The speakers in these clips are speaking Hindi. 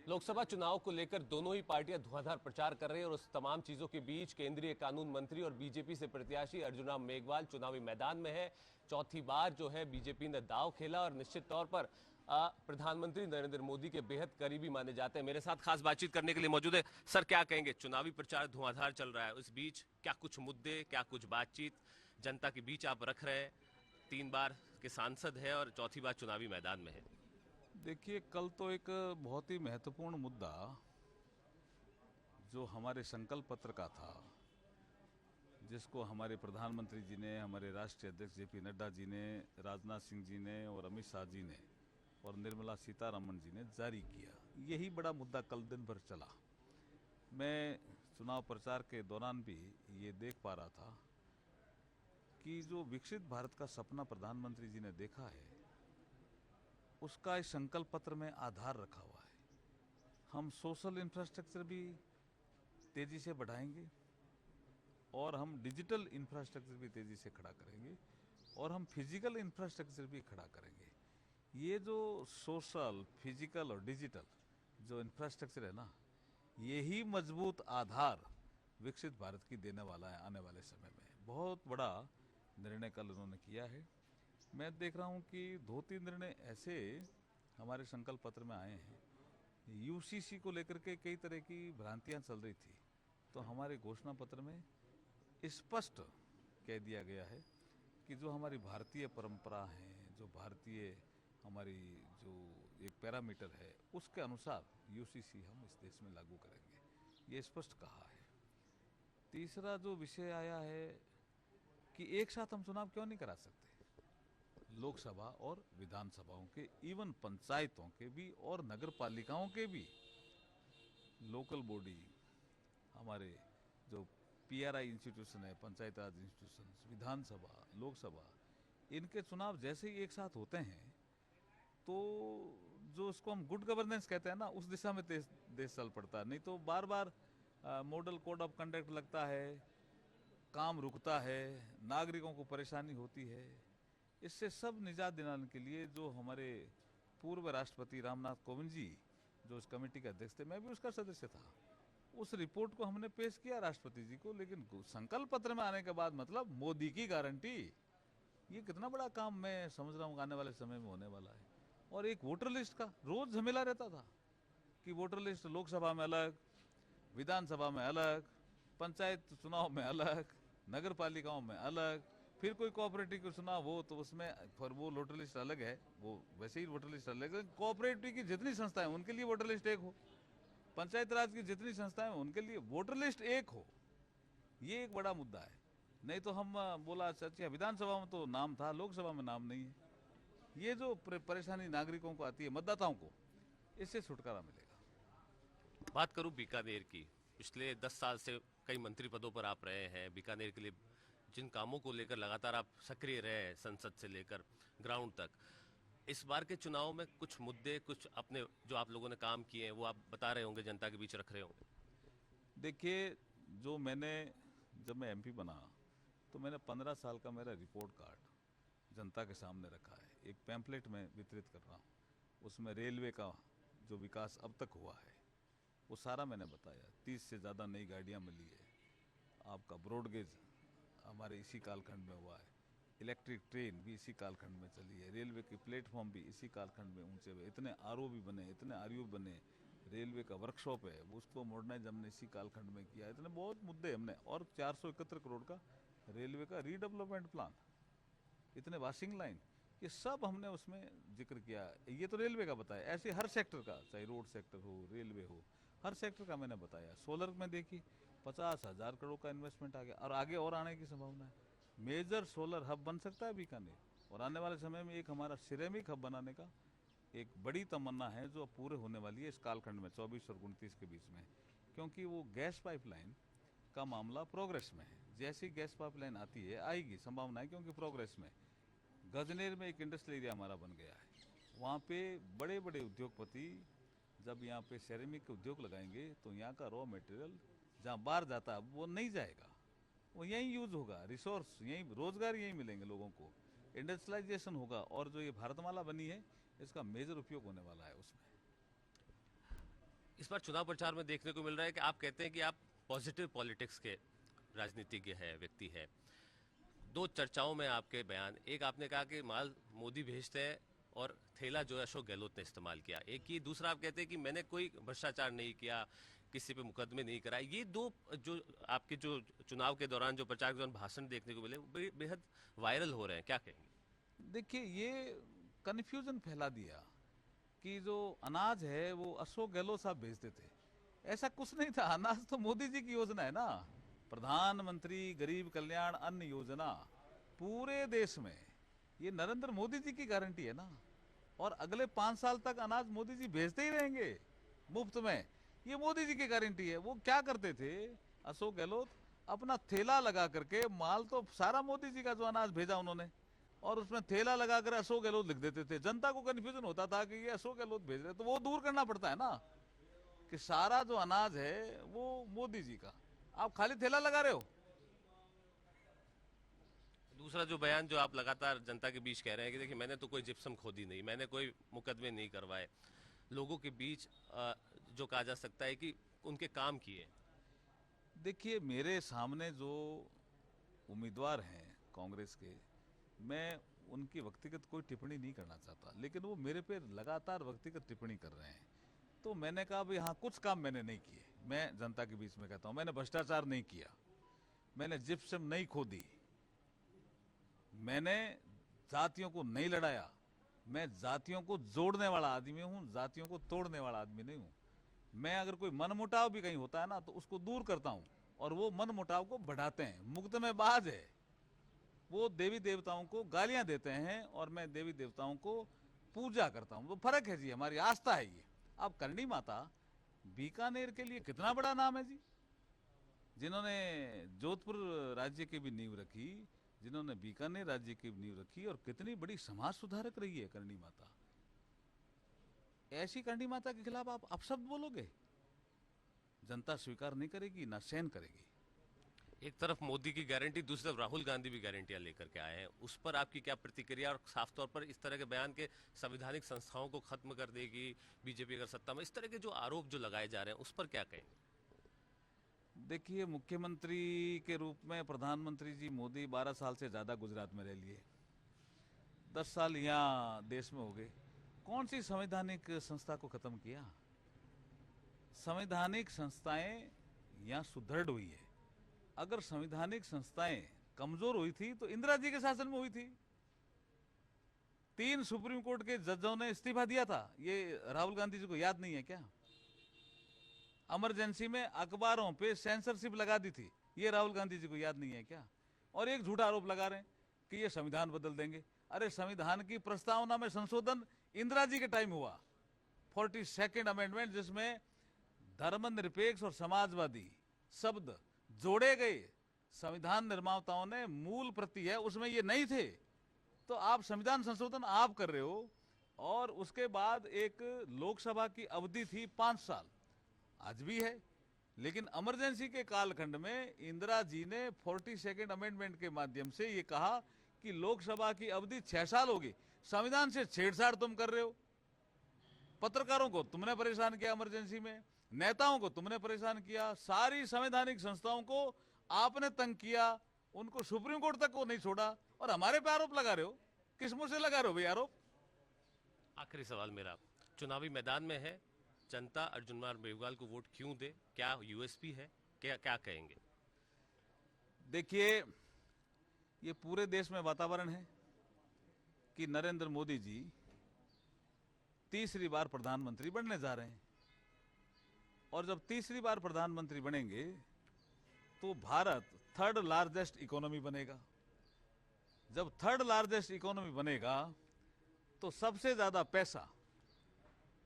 लोकसभा चुनाव को लेकर दोनों ही पार्टियां धुआंधार प्रचार कर रही हैं और उस तमाम चीजों के बीच केंद्रीय कानून मंत्री और बीजेपी से प्रत्याशी अर्जुन राम मेघवाल चुनावी मैदान में है। चौथी बार जो है बीजेपी ने दांव खेला और निश्चित तौर पर प्रधानमंत्री नरेंद्र मोदी के बेहद करीबी माने जाते हैं। मेरे साथ खास बातचीत करने के लिए मौजूद है। सर, क्या कहेंगे? चुनावी प्रचार धुआंधार चल रहा है, उस बीच क्या कुछ मुद्दे, क्या कुछ बातचीत जनता के बीच आप रख रहे हैं? 3 बार के सांसद है और चौथी बार चुनावी मैदान में है। देखिए, कल तो एक बहुत ही महत्वपूर्ण मुद्दा जो हमारे संकल्प पत्र का था, जिसको हमारे प्रधानमंत्री जी ने, हमारे राष्ट्रीय अध्यक्ष जेपी नड्डा जी ने, राजनाथ सिंह जी ने और अमित शाह जी ने और निर्मला सीतारमण जी ने जारी किया, यही बड़ा मुद्दा कल दिन भर चला। मैं चुनाव प्रचार के दौरान भी ये देख पा रहा था कि जो विकसित भारत का सपना प्रधानमंत्री जी ने देखा है, उसका इस संकल्प पत्र में आधार रखा हुआ है। हम सोशल इंफ्रास्ट्रक्चर भी तेजी से बढ़ाएंगे और हम डिजिटल इंफ्रास्ट्रक्चर भी तेजी से खड़ा करेंगे और हम फिजिकल इंफ्रास्ट्रक्चर भी खड़ा करेंगे। ये जो सोशल, फिजिकल और डिजिटल जो इंफ्रास्ट्रक्चर है ना, यही मजबूत आधार विकसित भारत की देने वाला है आने वाले समय में। बहुत बड़ा निर्णय कल उन्होंने किया है। मैं देख रहा हूं कि 2-3 निर्णय ऐसे हमारे संकल्प पत्र में आए हैं। यूसीसी को लेकर के कई तरह की भ्रांतियां चल रही थी, तो हमारे घोषणा पत्र में स्पष्ट कह दिया गया है कि जो हमारी भारतीय परंपरा है, जो भारतीय हमारी जो एक पैरामीटर है, उसके अनुसार यूसीसी हम इस देश में लागू करेंगे, ये स्पष्ट कहा है। तीसरा जो विषय आया है कि एक साथ हम चुनाव क्यों नहीं करा सकते, लोकसभा और विधानसभाओं के, इवन पंचायतों के भी और नगर पालिकाओं के भी, लोकल बॉडी, हमारे जो पीआरआई इंस्टीट्यूशन है, पंचायत राज इंस्टीट्यूशन, विधानसभा, लोकसभा, इनके चुनाव जैसे ही एक साथ होते हैं तो जो उसको हम गुड गवर्नेंस कहते हैं ना, उस दिशा में देश चल पड़ता है। नहीं तो बार बार मॉडल कोड ऑफ कंडक्ट लगता है, काम रुकता है, नागरिकों को परेशानी होती है। इससे सब निजात दिलाने के लिए जो हमारे पूर्व राष्ट्रपति रामनाथ कोविंद जी जो उस कमेटी के अध्यक्ष थे, मैं भी उसका सदस्य था, उस रिपोर्ट को हमने पेश किया राष्ट्रपति जी को। लेकिन संकल्प पत्र में आने के बाद मतलब मोदी की गारंटी, ये कितना बड़ा काम मैं समझ रहा हूँ आने वाले समय में होने वाला है। और एक वोटर लिस्ट का रोज झमेला रहता था कि वोटर लिस्ट लोकसभा में अलग, विधानसभा में अलग, पंचायत चुनाव में अलग, नगर पालिकाओं में अलग, फिर कोई कोऑपरेटिव का चुनाव हो तो उसमें फिर वो वोटर लिस्ट अलग है, वो वैसे ही वोटर लिस्ट अलग है। कोऑपरेटिव की जितनी संस्थाएं उनके लिए वोटर लिस्ट एक हो, पंचायत राज की जितनी संस्थाएं उनके लिए वोटर लिस्ट एक हो, ये एक बड़ा मुद्दा है। नहीं तो हम बोला अच्छा, विधानसभा में तो नाम था, लोकसभा में नाम नहीं है। ये जो परेशानी नागरिकों को आती है, मतदाताओं को, इससे छुटकारा मिलेगा। बात करूं बीकानेर की, पिछले 10 साल से कई मंत्री पदों पर आप रहे हैं। बीकानेर के लिए जिन कामों को लेकर लगातार आप सक्रिय रहे हैं, संसद से लेकर ग्राउंड तक, इस बार के चुनाव में कुछ मुद्दे, कुछ अपने जो आप लोगों ने काम किए हैं वो आप बता रहे होंगे, जनता के बीच रख रहे होंगे। देखिए, जो मैंने जब मैं एमपी बना तो मैंने 15 साल का मेरा रिपोर्ट कार्ड जनता के सामने रखा है, एक पैम्पलेट में वितरित कर रहा हूँ। उसमें रेलवे का जो विकास अब तक हुआ है वो सारा मैंने बताया। 30 से ज़्यादा नई गाड़ियाँ मिली है, आपका ब्रॉडगेज हमारे इसी कालखंड में हुआ है, इलेक्ट्रिक ट्रेन भी इसी कालखंड में चली है, रेलवे के प्लेटफॉर्म भी इसी कालखंड में ऊंचे हुए, इतने आरओ भी बने, इतने आरयू बने, रेलवे का वर्कशॉप है उसको मॉडर्नाइज हमने इसी कालखंड में किया। इतने बहुत मुद्दे हमने, और 471 करोड़ का रेलवे का रीडेवलपमेंट प्लान, इतने वॉशिंग लाइन, ये सब हमने उसमें जिक्र किया। ये तो रेलवे का बताया, ऐसे हर सेक्टर का, चाहे रोड सेक्टर हो, रेलवे हो, हर सेक्टर का मैंने बताया। सोलर में देखिए 50,000 करोड़ का इन्वेस्टमेंट आ गया और आगे और आने की संभावना है। मेजर सोलर हब बन सकता है बीकानेर, और आने वाले समय में एक हमारा सिरेमिक हब बनाने का एक बड़ी तमन्ना है जो पूरे होने वाली है इस कालखंड में, 24 और 29 के बीच में। क्योंकि वो गैस पाइपलाइन का मामला प्रोग्रेस में है, जैसी गैस पाइपलाइन आती है आएगी, संभावना है, क्योंकि प्रोग्रेस में। गजनेर में एक इंडस्ट्रियल एरिया हमारा बन गया है, वहाँ पे बड़े बड़े उद्योगपति जब यहाँ पे सेरेमिक के उद्योग लगाएंगे तो यहाँ का रॉ मटेरियल जहाँ बाहर जाता है वो नहीं जाएगा, वो यहीं यूज होगा, रिसोर्स यहीं, रोजगार यहीं मिलेंगे लोगों को, इंडस्ट्रियलाइजेशन होगा, और जो ये भारतमाला बनी है इसका मेजर उपयोग होने वाला है उसमें। इस बार चुनाव प्रचार में देखने को मिल रहा है कि आप कहते हैं कि आप पॉजिटिव पॉलिटिक्स के राजनीतिज्ञ है, व्यक्ति है। दो चर्चाओं में आपके बयान, एक आपने कहा कि माल मोदी भेजते हैं और थैला जो है अशोक गहलोत ने इस्तेमाल किया, एक ही दूसरा आप कहते हैं कि मैंने कोई भ्रष्टाचार नहीं किया, किसी पे मुकदमे नहीं कराए। ये दो जो आपके जो चुनाव के दौरान जो प्रचार के दौरान भाषण देखने को मिले वो बेहद वायरल हो रहे हैं, क्या कहेंगे? देखिए, ये कन्फ्यूजन फैला दिया कि जो अनाज है वो अशोक गहलोत साहब भेजते थे। ऐसा कुछ नहीं था, अनाज तो मोदी जी की योजना है ना, प्रधानमंत्री गरीब कल्याण अन्न योजना पूरे देश में, ये नरेंद्र मोदी जी की गारंटी है ना। और अगले 5 साल तक अनाज मोदी जी भेजते ही रहेंगे मुफ्त में, ये मोदी जी की गारंटी है। वो क्या करते थे अशोक गहलोत, अपना थैला लगा करके, माल तो सारा मोदी जी का जो अनाज भेजा उन्होंने, और उसमें थैला लगाकर अशोक गहलोत लिख देते थे। जनता को कंफ्यूजन होता था कि ये अशोक गहलोत भेज रहे, तो वो दूर करना पड़ता है ना कि सारा जो अनाज है वो मोदी जी का, आप खाली थैला लगा रहे हो। दूसरा जो बयान जो आप लगातार जनता के बीच कह रहे हैं कि देखिए मैंने तो कोई जिप्सम खोदी नहीं, मैंने कोई मुकदमे नहीं करवाए, लोगों के बीच जो कहा जा सकता है कि उनके काम किए। देखिए, मेरे सामने जो उम्मीदवार हैं कांग्रेस के, मैं उनकी व्यक्तिगत कोई टिप्पणी नहीं करना चाहता, लेकिन वो मेरे पे लगातार व्यक्तिगत टिप्पणी कर रहे हैं। तो मैंने कहा भाई हाँ, कुछ काम मैंने नहीं किए। मैं जनता के बीच में कहता हूँ, मैंने भ्रष्टाचार नहीं किया, मैंने जिप्सम नहीं खोदी, मैंने जातियों को नहीं लड़ाया, मैं जातियों को जोड़ने वाला आदमी हूँ, जातियों को तोड़ने वाला आदमी नहीं हूँ। मैं अगर कोई मनमुटाव भी कहीं होता है ना तो उसको दूर करता हूँ, और वो मनमुटाव को बढ़ाते हैं। मुकदमेबाज है वो, देवी देवताओं को गालियां देते हैं और मैं देवी देवताओं को पूजा करता हूं। वो फर्क है जी, हमारी आस्था है ये। अब करणी माता बीकानेर के लिए कितना बड़ा नाम है जी, जिन्होंने जोधपुर राज्य की भी नींव रखी, जिन्होंने बीकानेर राज्य की भी नींव रखी, और कितनी बड़ी समाज सुधारक रही है करणी माता। ऐसी करणी माता के खिलाफ आप अपशब्द बोलोगे, जनता स्वीकार नहीं करेगी, ना सहन करेगी। एक तरफ मोदी की गारंटी, दूसरी तरफ राहुल गांधी भी गारंटियां लेकर के आए हैं, उस पर आपकी क्या प्रतिक्रिया? और साफ तौर पर इस तरह के बयान के संवैधानिक संस्थाओं को खत्म कर देगी बीजेपी अगर सत्ता में, इस तरह के जो आरोप जो लगाए जा रहे हैं उस पर क्या कहेंगे? देखिए, मुख्यमंत्री के रूप में प्रधानमंत्री जी मोदी 12 साल से ज्यादा गुजरात में रह लिए, 10 साल यहाँ देश में हो गए। कौन सी संवैधानिक संस्था को खत्म किया? संवैधानिक संस्थाएं यहाँ सुदृढ़ हुई है। अगर संवैधानिक संस्थाएं कमजोर हुई थी तो इंदिरा जी के शासन में हुई थी। 3 सुप्रीम कोर्ट के जजों ने इस्तीफा दिया था, ये राहुल गांधी जी को याद नहीं है क्या? इमरजेंसी में अखबारों पे सेंसरशिप लगा दी थी, ये राहुल गांधी जी को याद नहीं है क्या? और एक झूठा आरोप लगा रहे हैं कि ये संविधान बदल देंगे। अरे, संविधान की प्रस्तावना में संशोधन इंदिरा जी के टाइम हुआ, 42nd अमेंडमेंट, जिसमें धर्मनिरपेक्ष और समाजवादी शब्द जोड़े गए। संविधान निर्माताओं ने मूल प्रति है उसमें ये नहीं थे, तो आप संविधान संशोधन आप कर रहे हो। और उसके बाद एक लोकसभा की अवधि थी 5 साल, आज भी है, लेकिन इमरजेंसी के कालखंड में इंदिरा जी ने 42nd अमेंडमेंट के माध्यम से ये कहा कि लोकसभा की अवधि 6 साल होगी। संविधान से छेड़छाड़ तुम कर रहे हो, पत्रकारों को तुमने परेशान किया, इमरजेंसी में नेताओं को तुमने परेशान किया, सारी संवैधानिक संस्थाओं को आपने तंग किया, उनको सुप्रीम कोर्ट तक को नहीं छोड़ा, और हमारे पे आरोप लगा रहे हो। किस मुंह से लगा रहे हो भाई आरोप? आखिरी सवाल मेरा, चुनावी मैदान में है, जनता अर्जुन कुमार मेघवाल को वोट क्यों दे? क्या यूएसपी है? क्या क्या कहेंगे? देखिए, ये पूरे देश में वातावरण है कि नरेंद्र मोदी जी तीसरी बार प्रधानमंत्री बनने जा रहे हैं, और जब तीसरी बार प्रधानमंत्री बनेंगे तो भारत 3rd लार्जेस्ट इकोनॉमी बनेगा। जब 3rd लार्जेस्ट इकोनॉमी बनेगा तो सबसे ज्यादा पैसा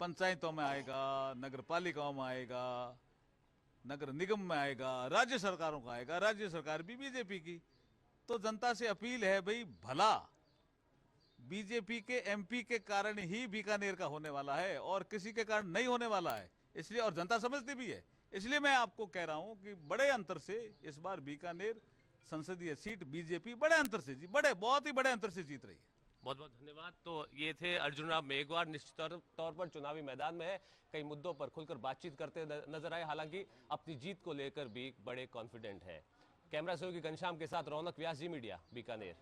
पंचायतों में आएगा, नगर पालिकाओं में आएगा, नगर निगम में आएगा, राज्य सरकारों का आएगा, राज्य सरकार भी बीजेपी की। तो जनता से अपील है भाई, भला बीजेपी के एमपी के कारण ही बीकानेर का होने वाला है और किसी के कारण नहीं होने वाला है, इसलिए, और जनता समझती भी है। इसलिए मैं आपको कह रहा हूं कि बड़े अंतर से इस बार बीकानेर संसदीय सीट बीजेपी बड़े अंतर से जी, बहुत ही बड़े अंतर से जीत रही है। बहुत बहुत धन्यवाद। तो ये थे अर्जुन राम मेघवाल, निश्चित तौर पर चुनावी मैदान में है, कई मुद्दों पर खुलकर बातचीत करते नजर आए, हालांकि अपनी जीत को लेकर भी बड़े कॉन्फिडेंट है। कैमरा सहयोगी घनश्याम के साथ रौनक व्यास, जी मीडिया, बीकानेर।